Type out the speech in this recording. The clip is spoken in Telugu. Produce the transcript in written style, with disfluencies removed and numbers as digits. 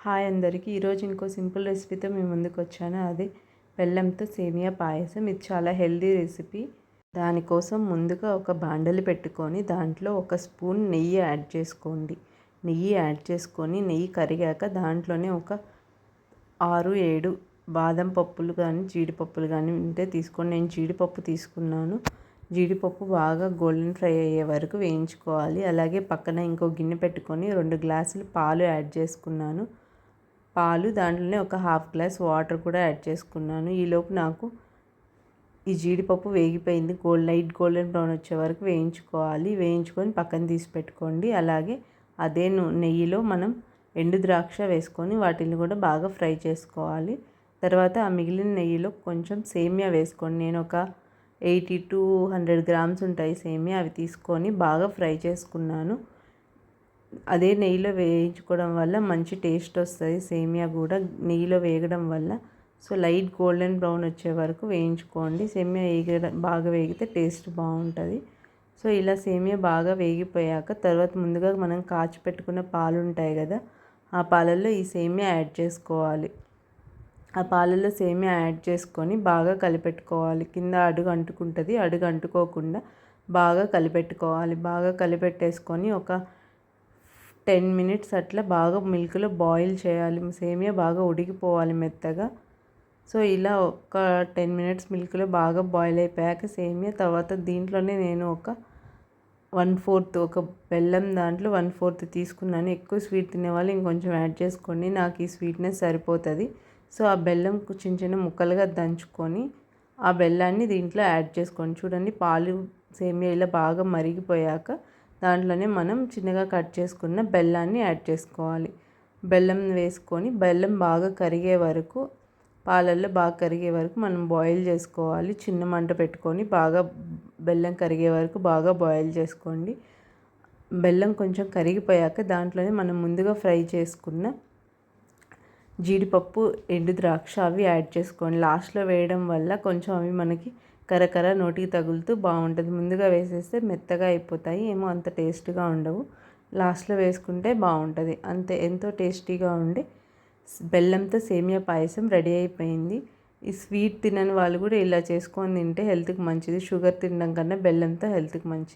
హాయ్ అందరికీ. ఈరోజు ఇంకో సింపుల్ రెసిపీతో మీ ముందుకు వచ్చాను. అది బెల్లంతో సేమియా పాయసం. ఇది చాలా హెల్దీ రెసిపీ. దానికోసం ముందుగా ఒక బాండలి పెట్టుకొని దాంట్లో ఒక స్పూన్ నెయ్యి యాడ్ చేసుకోండి. నెయ్యి యాడ్ చేసుకొని నెయ్యి కరిగాక దాంట్లోనే ఒక 6-7 బాదం పప్పులు కానీ జీడిపప్పులు కానీ ఉంటే తీసుకోండి. నేను జీడిపప్పు తీసుకున్నాను. జీడిపప్పు బాగా గోల్డెన్ ఫ్రై అయ్యే వరకు వేయించుకోవాలి. అలాగే పక్కన ఇంకో గిన్నె పెట్టుకొని 2 గ్లాసులు పాలు యాడ్ చేసుకున్నాను. పాలు దాంట్లోనే ఒక హాఫ్ గ్లాస్ వాటర్ కూడా యాడ్ చేసుకున్నాను. ఈలోపు నాకు ఈ జీడిపప్పు వేగిపోయింది. లైట్ గోల్డెన్ బ్రౌన్ వచ్చే వరకు వేయించుకోవాలి. వేయించుకొని పక్కన తీసి పెట్టుకోండి. అలాగే అదే నెయ్యిలో మనం ఎండు ద్రాక్ష వేసుకొని వాటిని కూడా బాగా ఫ్రై చేసుకోవాలి. తర్వాత ఆ మిగిలిన నెయ్యిలో కొంచెం సేమియా వేసుకోండి. నేను ఒక 80 to 100 గ్రామ్స్ ఉంటాయి సేమియా. అవి తీసుకొని బాగా ఫ్రై చేసుకున్నాను. అదే నెయ్యిలో వేయించుకోవడం వల్ల మంచి టేస్ట్ వస్తుంది. సేమియా కూడా నెయ్యిలో వేగడం వల్ల. సో లైట్ గోల్డెన్ బ్రౌన్ వచ్చే వరకు వేయించుకోండి. సేమియా బాగా వేగితే టేస్ట్ బాగుంటుంది. సో ఇలా సేమియా బాగా వేగిపోయాక తర్వాత ముందుగా మనం కాచి పెట్టుకున్న పాలు ఉంటాయి కదా, ఆ పాలల్లో ఈ సేమియా యాడ్ చేసుకోవాలి. ఆ పాలల్లో సేమియా యాడ్ చేసుకొని బాగా కలిపెట్టుకోవాలి. కింద అడుగు అంటుకుంటుంది. అడుగు అంటుకోకుండా బాగా కలిపెట్టుకోవాలి. బాగా కలిపెట్టేసుకొని ఒక 10 minutes అట్లా బాగా మిల్క్లో బాయిల్ చేయాలి. సేమియా బాగా ఉడికిపోవాలి మెత్తగా. సో ఇలా ఒక 10 minutes మిల్క్లో బాగా బాయిల్ అయిపోయాక సేమియా తర్వాత దీంట్లోనే నేను ఒక 1/4 ఒక బెల్లం దాంట్లో 1/4 తీసుకున్నాను. ఎక్కువ స్వీట్ తినేవాళ్ళు ఇంకొంచెం యాడ్ చేసుకోండి. నాకు ఈ స్వీట్నెస్ సరిపోతుంది. సో ఆ బెల్లం చిన్న చిన్న ముక్కలుగా దంచుకొని ఆ బెల్లాన్ని దీంట్లో యాడ్ చేసుకోండి. చూడండి పాలు సేమియా ఇలా బాగా మరిగిపోయాక దాంట్లోనే మనం చిన్నగా కట్ చేసుకున్న బెల్లాన్ని యాడ్ చేసుకోవాలి. బెల్లం వేసుకొని బెల్లం బాగా కరిగే వరకు పాలల్లో బాగా కరిగే వరకు మనం బాయిల్ చేసుకోవాలి. చిన్న మంట పెట్టుకొని బాగా బెల్లం కరిగే వరకు బాగా బాయిల్ చేసుకోండి. బెల్లం కొంచెం కరిగిపోయాక దాంట్లోనే మనం ముందుగా ఫ్రై చేసుకున్న జీడిపప్పు ఎండు ద్రాక్ష అవి యాడ్ చేసుకోండి. లాస్ట్లో వేయడం వల్ల కొంచెం అవి మనకి కరకర నోటికి తగులుతూ బాగుంటుంది. ముందుగా వేసేస్తే మెత్తగా అయిపోతాయి, ఏమో అంత టేస్ట్గా ఉండవు. లాస్ట్లో వేసుకుంటే బాగుంటుంది. అంతే, ఎంతో టేస్టీగా ఉండే బెల్లంతో సేమియా పాయసం రెడీ అయిపోయింది. ఈ స్వీట్ తినని వాళ్ళు కూడా ఇలా చేసుకొని తింటే హెల్త్కి మంచిది. షుగర్ తినడం కన్నా బెల్లంతో హెల్త్కి మంచిది.